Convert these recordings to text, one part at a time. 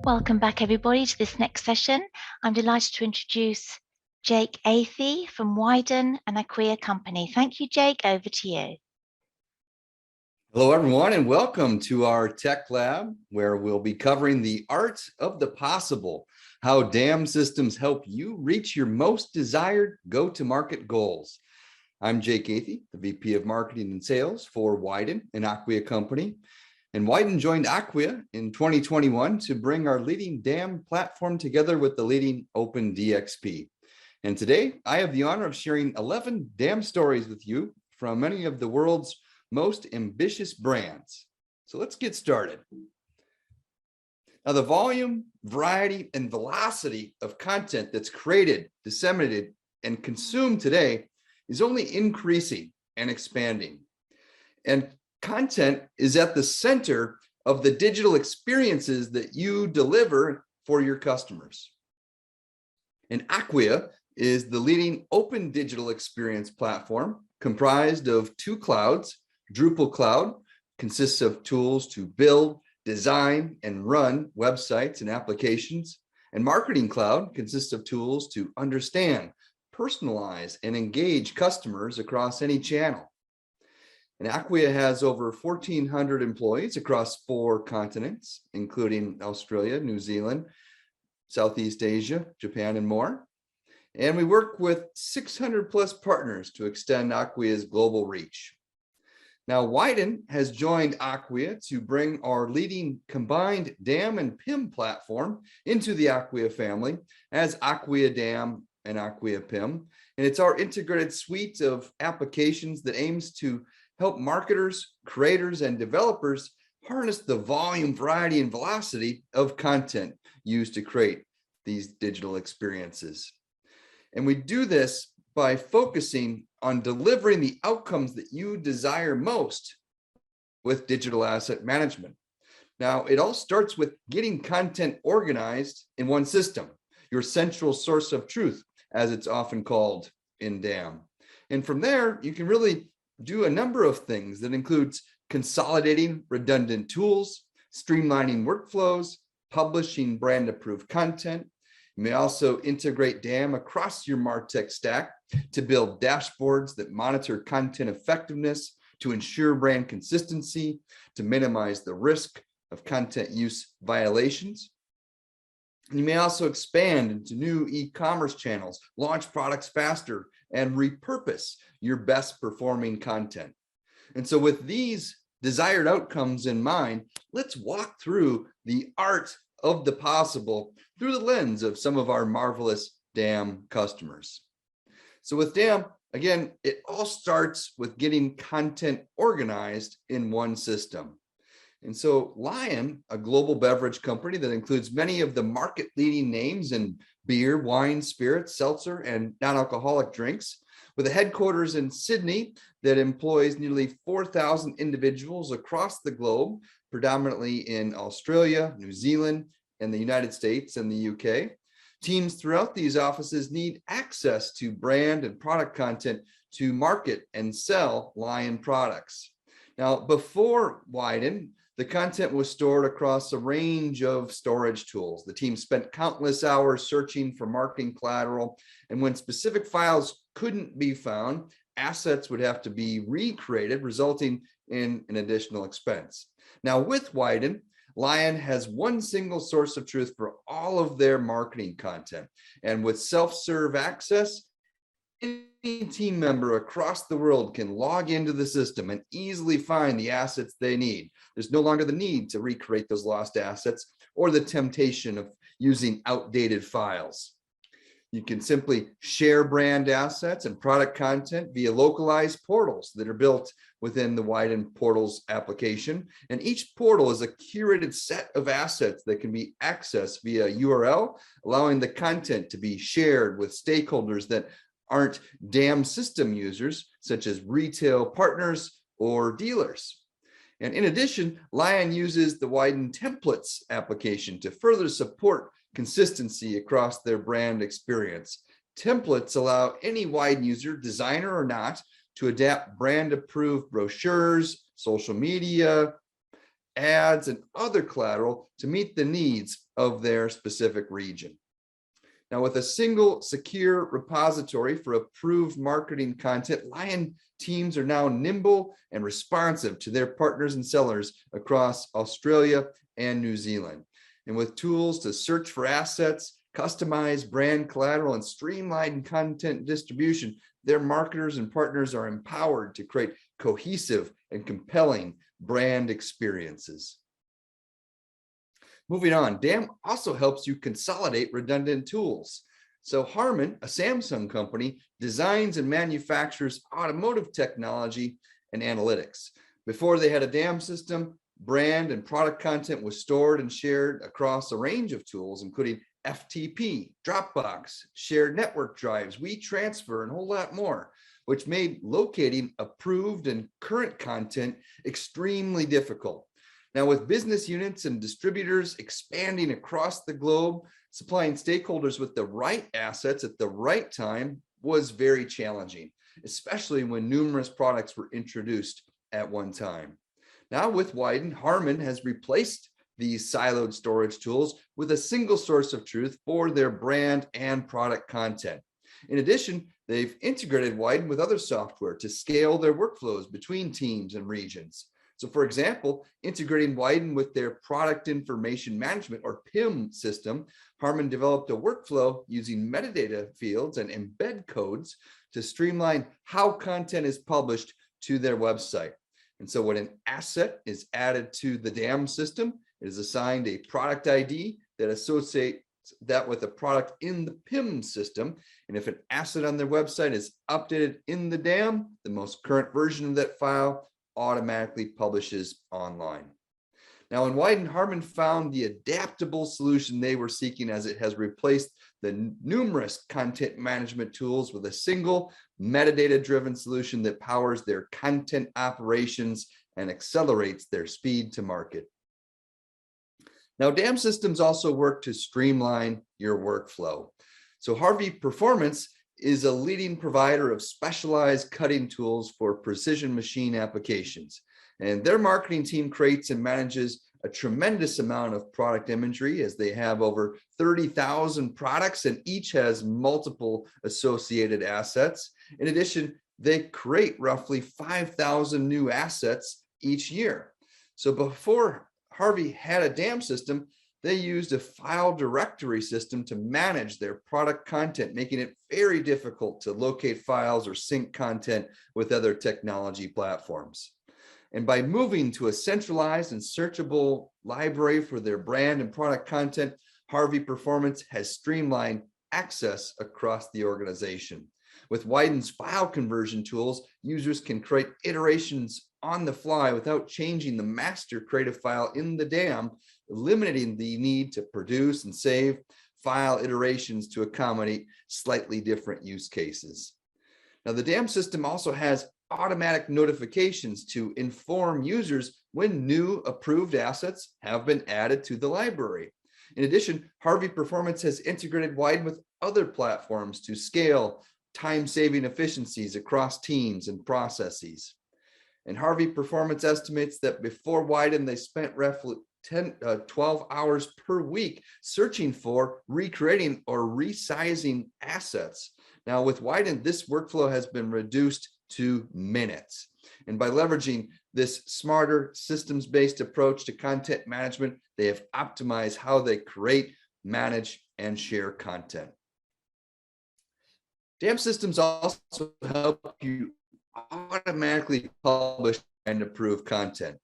Welcome back, everybody, to this next session. I'm delighted to introduce Jake Athey from Widen, an Acquia company. Thank you, Jake. Over to you. Hello, everyone, and welcome to our Tech Lab, where we'll be covering the art of the possible, how DAM systems help you reach your most desired go-to-market goals. I'm Jake Athey, the VP of Marketing and Sales for Widen, an Acquia company. And Widen joined Acquia in 2021 to bring our leading DAM platform together with the leading Open DXP. And today, I have the honor of sharing 11 DAM stories with you from many of the world's most ambitious brands. So let's get started. Now, the volume, variety, and velocity of content that's created, disseminated, and consumed today is only increasing and expanding. And content is at the center of the digital experiences that you deliver for your customers. And Acquia is the leading open digital experience platform comprised of two clouds. Drupal Cloud consists of tools to build, design, and run websites and applications. And Marketing Cloud consists of tools to understand, personalize, and engage customers across any channel. And Acquia has over 1,400 employees across 4 continents, including Australia, New Zealand, Southeast Asia, Japan, and more. And we work with 600 plus partners to extend Acquia's global reach. Now, Widen has joined Acquia to bring our leading combined DAM and PIM platform into the Acquia family as Acquia DAM and Acquia PIM. And it's our integrated suite of applications that aims to help marketers, creators, and developers harness the volume, variety, and velocity of content used to create these digital experiences. And we do this by focusing on delivering the outcomes that you desire most with digital asset management. Now, it all starts with getting content organized in one system, your central source of truth, as it's often called in DAM. And from there, you can really do a number of things that includes consolidating redundant tools, streamlining workflows, publishing brand approved content. You may also integrate DAM across your MarTech stack to build dashboards that monitor content effectiveness, to ensure brand consistency, to minimize the risk of content use violations. And you may also expand into new e-commerce channels, launch products faster, and repurpose your best performing content. And so with these desired outcomes in mind, let's walk through the art of the possible through the lens of some of our marvelous DAM customers. So with DAM, again, it all starts with getting content organized in one system. And so Lion, a global beverage company that includes many of the market leading names in beer, wine, spirits, seltzer, and non-alcoholic drinks, with a headquarters in Sydney that employs nearly 4,000 individuals across the globe, predominantly in Australia, New Zealand, and the United States and the UK. Teams throughout these offices need access to brand and product content to market and sell Lion products. Now, before Widen, the content was stored across a range of storage tools. The team spent countless hours searching for marketing collateral, and when specific files couldn't be found, assets would have to be recreated, resulting in an additional expense. Now, with Widen, Lion has one single source of truth for all of their marketing content. And with self-serve access, any team member across the world can log into the system and easily find the assets they need. There's no longer the need to recreate those lost assets or the temptation of using outdated files. You can simply share brand assets and product content via localized portals that are built within the Widen Portals application. And each portal is a curated set of assets that can be accessed via URL, allowing the content to be shared with stakeholders that aren't DAM system users, such as retail partners or dealers. And in addition, Lion uses the Widen Templates application to further support consistency across their brand experience. Templates allow any Widen user, designer or not, to adapt brand approved brochures, social media, ads, and other collateral to meet the needs of their specific region. Now, with a single secure repository for approved marketing content, Lion teams are now nimble and responsive to their partners and sellers across Australia and New Zealand. And with tools to search for assets, customize brand collateral, and streamline content distribution, their marketers and partners are empowered to create cohesive and compelling brand experiences. Moving on, DAM also helps you consolidate redundant tools. So Harman, a Samsung company, designs and manufactures automotive technology and analytics. Before they had a DAM system, brand and product content was stored and shared across a range of tools, including FTP, Dropbox, shared network drives, WeTransfer, and a whole lot more, which made locating approved and current content extremely difficult. Now, with business units and distributors expanding across the globe, supplying stakeholders with the right assets at the right time was very challenging, especially when numerous products were introduced at one time. Now, with Widen, Harman has replaced these siloed storage tools with a single source of truth for their brand and product content. In addition, they've integrated Widen with other software to scale their workflows between teams and regions. So for example, integrating Widen with their product information management or PIM system, Harman developed a workflow using metadata fields and embed codes to streamline how content is published to their website. And so when an asset is added to the DAM system, it is assigned a product ID that associates that with a product in the PIM system. And if an asset on their website is updated in the DAM, the most current version of that file automatically publishes online. Now in Widen, Harman found the adaptable solution they were seeking, as it has replaced the numerous content management tools with a single metadata-driven solution that powers their content operations and accelerates their speed to market. Now, DAM systems also work to streamline your workflow. So Harvey Performance is a leading provider of specialized cutting tools for precision machine applications. And their marketing team creates and manages a tremendous amount of product imagery, as they have over 30,000 products and each has multiple associated assets. In addition, they create roughly 5,000 new assets each year. So before Harvey had a DAM system, they used a file directory system to manage their product content, making it very difficult to locate files or sync content with other technology platforms. And by moving to a centralized and searchable library for their brand and product content, Harvey Performance has streamlined access across the organization. With Widen's file conversion tools, users can create iterations on the fly without changing the master creative file in the DAM, eliminating the need to produce and save file iterations to accommodate slightly different use cases. Now, the DAM system also has automatic notifications to inform users when new approved assets have been added to the library. In addition, Harvey Performance has integrated Widen with other platforms to scale time-saving efficiencies across teams and processes. And Harvey Performance estimates that before Widen, they spent roughly 12 hours per week searching for, recreating, or resizing assets. Now with Widen, this workflow has been reduced to minutes. And by leveraging this smarter systems-based approach to content management, they have optimized how they create, manage, and share content. DAM systems also help you automatically publish and approve content.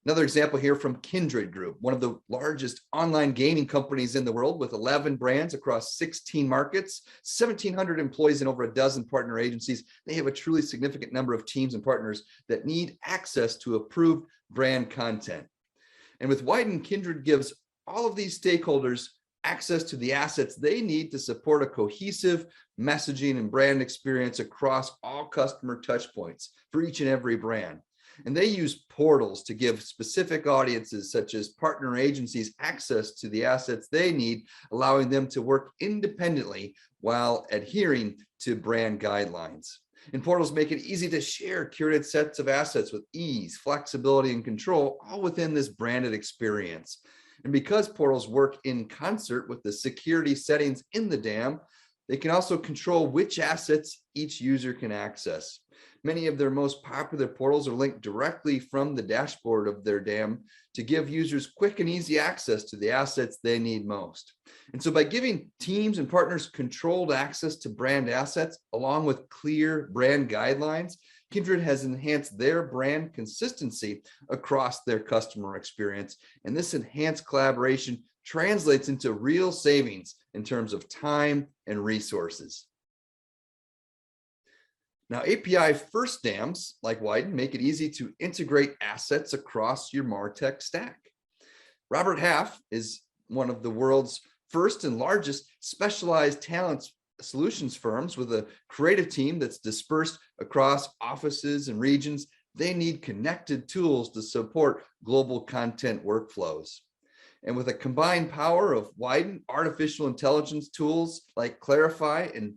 Another example here from Kindred Group, one of the largest online gaming companies in the world with 11 brands across 16 markets, 1,700 employees and over a dozen partner agencies. They have a truly significant number of teams and partners that need access to approved brand content. And with Widen, Kindred gives all of these stakeholders access to the assets they need to support a cohesive messaging and brand experience across all customer touch points for each and every brand. And they use portals to give specific audiences, such as partner agencies, access to the assets they need, allowing them to work independently while adhering to brand guidelines. And portals make it easy to share curated sets of assets with ease, flexibility, and control, all within this branded experience. And because portals work in concert with the security settings in the DAM, they can also control which assets each user can access. Many of their most popular portals are linked directly from the dashboard of their DAM to give users quick and easy access to the assets they need most. And so by giving teams and partners controlled access to brand assets, along with clear brand guidelines, Kindred has enhanced their brand consistency across their customer experience. And this enhanced collaboration translates into real savings in terms of time and resources. Now, API first DAMs like Widen make it easy to integrate assets across your MarTech stack. Robert Half is one of the world's first and largest specialized talent solutions firms with a creative team that's dispersed across offices and regions. They need connected tools to support global content workflows. And with a combined power of Widen, artificial intelligence tools like Clarify and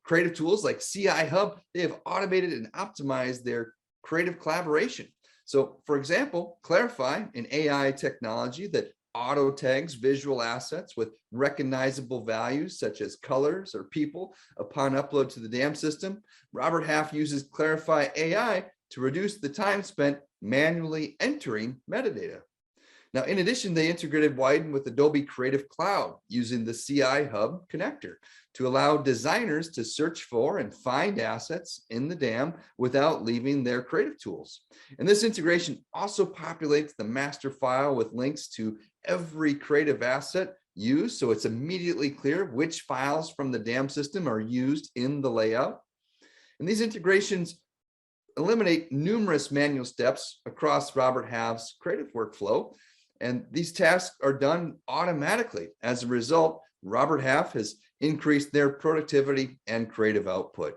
creative tools like CI Hub, they have automated and optimized their creative collaboration. So for example, Clarify, an AI technology that auto tags visual assets with recognizable values such as colors or people upon upload to the DAM system. Robert Half uses Clarify AI to reduce the time spent manually entering metadata. Now, in addition, they integrated Widen with Adobe Creative Cloud using the CI Hub connector to allow designers to search for and find assets in the DAM without leaving their creative tools. And this integration also populates the master file with links to every creative asset used, so it's immediately clear which files from the DAM system are used in the layout. And these integrations eliminate numerous manual steps across Robert Half's creative workflow. And these tasks are done automatically. As a result, Robert Half has increased their productivity and creative output.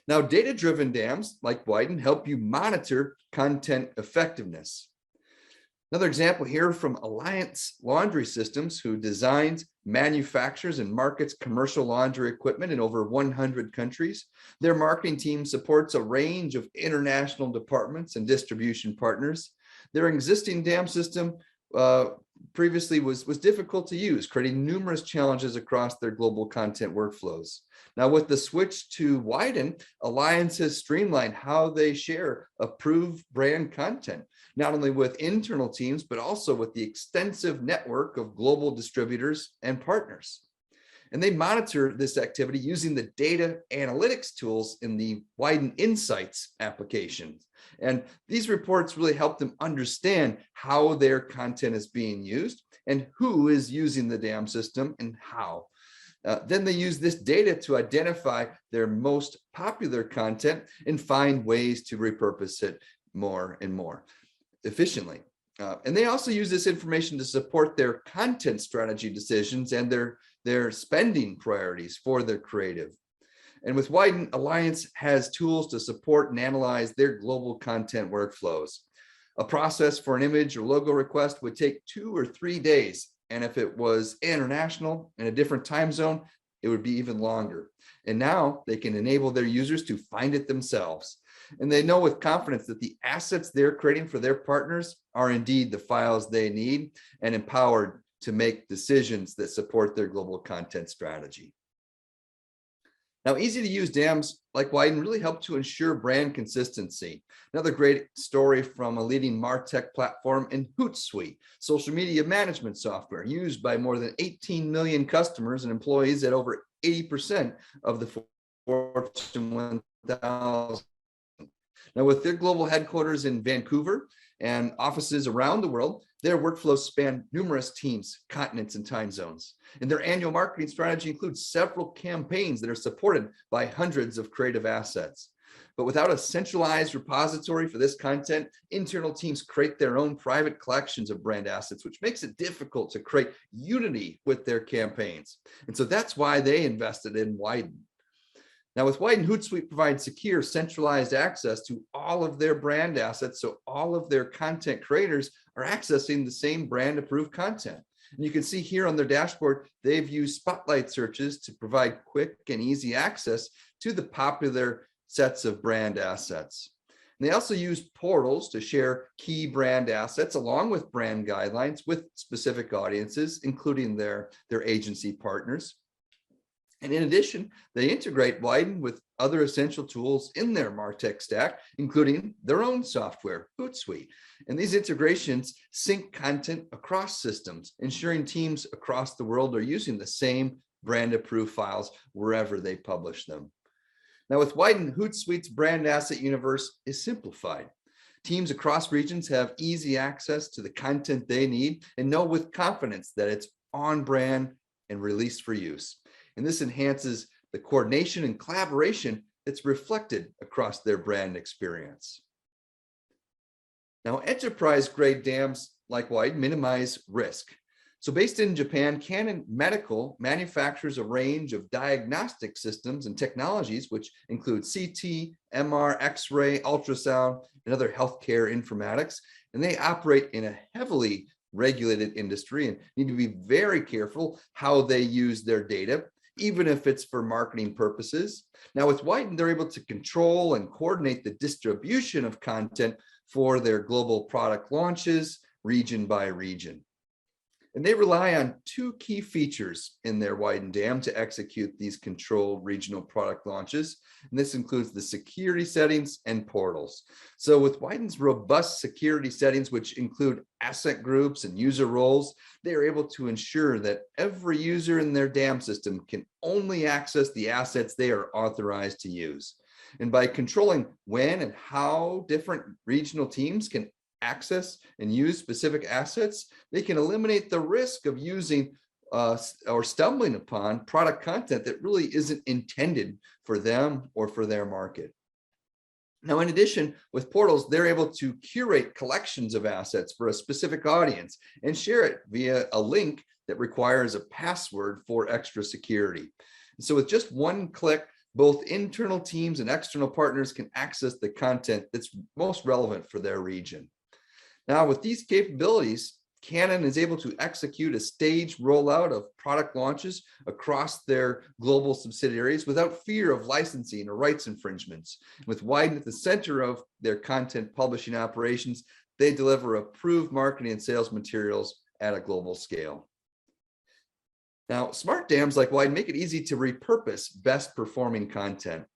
Now, data-driven DAMs like Widen help you monitor content effectiveness. Another example here from Alliance Laundry Systems, who designs, manufactures, and markets commercial laundry equipment in over 100 countries. Their marketing team supports a range of international departments and distribution partners. Their existing DAM system previously was difficult to use, creating numerous challenges across their global content workflows. Now, with the switch to Widen, Alliance has streamlined how they share approved brand content, not only with internal teams, but also with the extensive network of global distributors and partners. And they monitor this activity using the data analytics tools in the Widen Insights application. And these reports really help them understand how their content is being used and who is using the DAM system and how. Then they use this data to identify their most popular content and find ways to repurpose it more and more efficiently. And they also use this information to support their content strategy decisions and their spending priorities for their creative. And with Widen, Alliance has tools to support and analyze their global content workflows. A process for an image or logo request would take 2 or 3 days. And if it was international in a different time zone, it would be even longer. And now they can enable their users to find it themselves. And they know with confidence that the assets they're creating for their partners are indeed the files they need and empowered to make decisions that support their global content strategy. Now, easy to use DAMs like Widen really help to ensure brand consistency. Another great story from a leading MarTech platform in Hootsuite, social media management software used by more than 18 million customers and employees at over 80% of the Fortune 1000. Now, with their global headquarters in Vancouver and offices around the world, their workflows span numerous teams, continents, and time zones. And their annual marketing strategy includes several campaigns that are supported by hundreds of creative assets. But without a centralized repository for this content, internal teams create their own private collections of brand assets, which makes it difficult to create unity with their campaigns. And so that's why they invested in Widen. Now, with Widen, Hootsuite provides secure, centralized access to all of their brand assets, so all of their content creators are accessing the same brand approved content. And you can see here on their dashboard, they've used spotlight searches to provide quick and easy access to the popular sets of brand assets. And they also use portals to share key brand assets along with brand guidelines with specific audiences, including their agency partners. And in addition, they integrate Widen with other essential tools in their MarTech stack, including their own software, Hootsuite. And these integrations sync content across systems, ensuring teams across the world are using the same brand-approved files wherever they publish them. Now with Widen, Hootsuite's brand asset universe is simplified. Teams across regions have easy access to the content they need and know with confidence that it's on brand and released for use. And this enhances the coordination and collaboration that's reflected across their brand experience. Now, enterprise-grade dams like Widen minimize risk. So based in Japan, Canon Medical manufactures a range of diagnostic systems and technologies, which include CT, MR, X-ray, ultrasound, and other healthcare informatics. And they operate in a heavily regulated industry and need to be very careful how they use their data, even if it's for marketing purposes. Now with Widen, they're able to control and coordinate the distribution of content for their global product launches, region by region. And they rely on two key features in their Widen dam to execute these controlled regional product launches. And this includes the security settings and portals. So with Widen's robust security settings, which include asset groups and user roles, they are able to ensure that every user in their dam system can only access the assets they are authorized to use. And by controlling when and how different regional teams can access and use specific assets, they can eliminate the risk of using or stumbling upon product content that really isn't intended for them or for their market. Now, in addition, with portals, they're able to curate collections of assets for a specific audience and share it via a link that requires a password for extra security. And so with just one click, both internal teams and external partners can access the content that's most relevant for their region. Now, with these capabilities, Canon is able to execute a staged rollout of product launches across their global subsidiaries without fear of licensing or rights infringements. With Widen at the center of their content publishing operations, they deliver approved marketing and sales materials at a global scale. Now, smart dams like Widen make it easy to repurpose best performing content.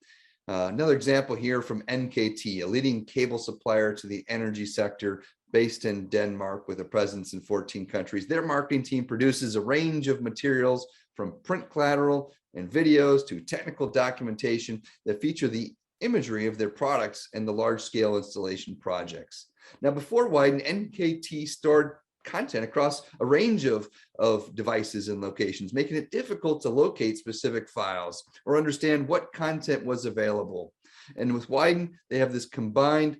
Another example here from NKT, a leading cable supplier to the energy sector based in Denmark with a presence in 14 countries. Their marketing team produces a range of materials from print collateral and videos to technical documentation that feature the imagery of their products and the large-scale installation projects. Now, before Widen, NKT stored content across a range of devices and locations, making it difficult to locate specific files or understand what content was available. And with Widen, they have this combined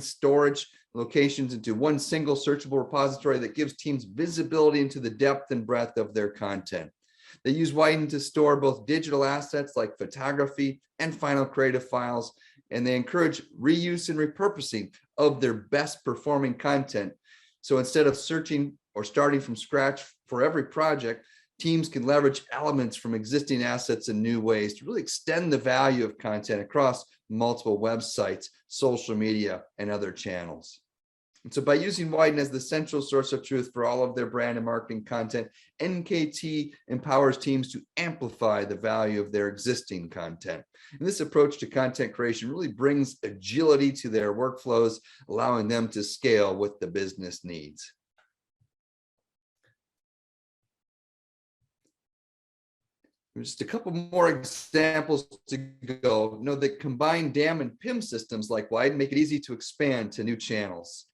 storage locations into one single searchable repository that gives teams visibility into the depth and breadth of their content. They use Widen to store both digital assets like photography and final creative files, and they encourage reuse and repurposing of their best performing content. So instead of searching or starting from scratch for every project, teams can leverage elements from existing assets in new ways to really extend the value of content across multiple websites, social media, and other channels. And so by using Widen as the central source of truth for all of their brand and marketing content, NKT empowers teams to amplify the value of their existing content. And this approach to content creation really brings agility to their workflows, allowing them to scale with the business needs. Just a couple more examples to go. Know that combined DAM and PIM systems like Widen make it easy to expand to new channels.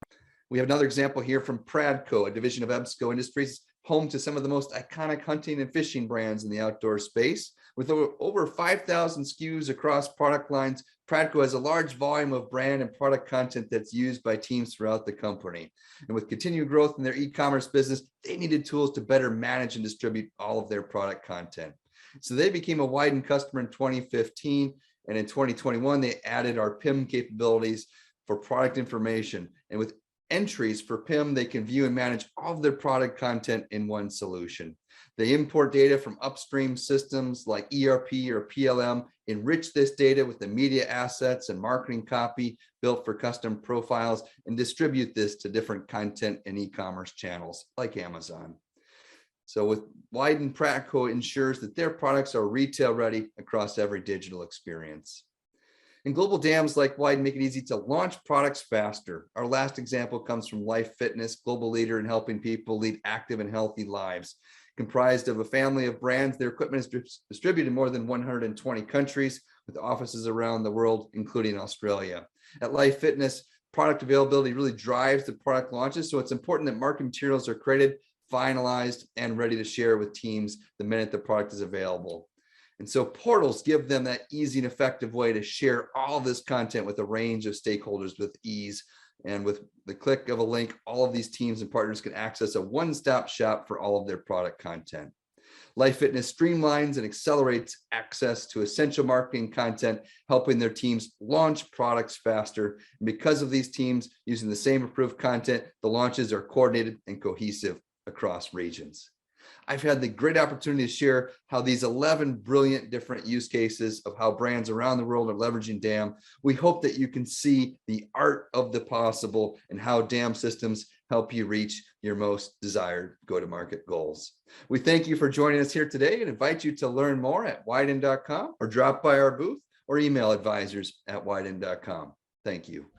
We have another example here from Pradco, a division of EBSCO Industries, home to some of the most iconic hunting and fishing brands in the outdoor space. With over 5,000 SKUs across product lines, Pradco has a large volume of brand and product content that's used by teams throughout the company. And with continued growth in their e-commerce business, they needed tools to better manage and distribute all of their product content. So they became a Widen customer in 2015, and in 2021, they added our PIM capabilities for product information. And with entries for PIM, they can view and manage all of their product content in one solution. They import data from upstream systems like ERP or PLM, enrich this data with the media assets and marketing copy built for custom profiles, and distribute this to different content and e-commerce channels like Amazon. So with Widen, Practical ensures that their products are retail ready across every digital experience. And global dams like Widen make it easy to launch products faster. Our last example comes from Life Fitness, global leader in helping people lead active and healthy lives. Comprised of a family of brands, their equipment is distributed in more than 120 countries with offices around the world, including Australia. At Life Fitness, product availability really drives the product launches, so it's important that marketing materials are created, finalized, and ready to share with teams the minute the product is available. And so portals give them that easy and effective way to share all this content with a range of stakeholders with ease. And with the click of a link, all of these teams and partners can access a one-stop shop for all of their product content. Life Fitness streamlines and accelerates access to essential marketing content, helping their teams launch products faster. And because of these teams using the same approved content, the launches are coordinated and cohesive across regions. I've had the great opportunity to share how these 11 brilliant different use cases of how brands around the world are leveraging DAM. We hope that you can see the art of the possible and how DAM systems help you reach your most desired go-to-market goals. We thank you for joining us here today and invite you to learn more at widen.com or drop by our booth or email advisors@widen.com. Thank you.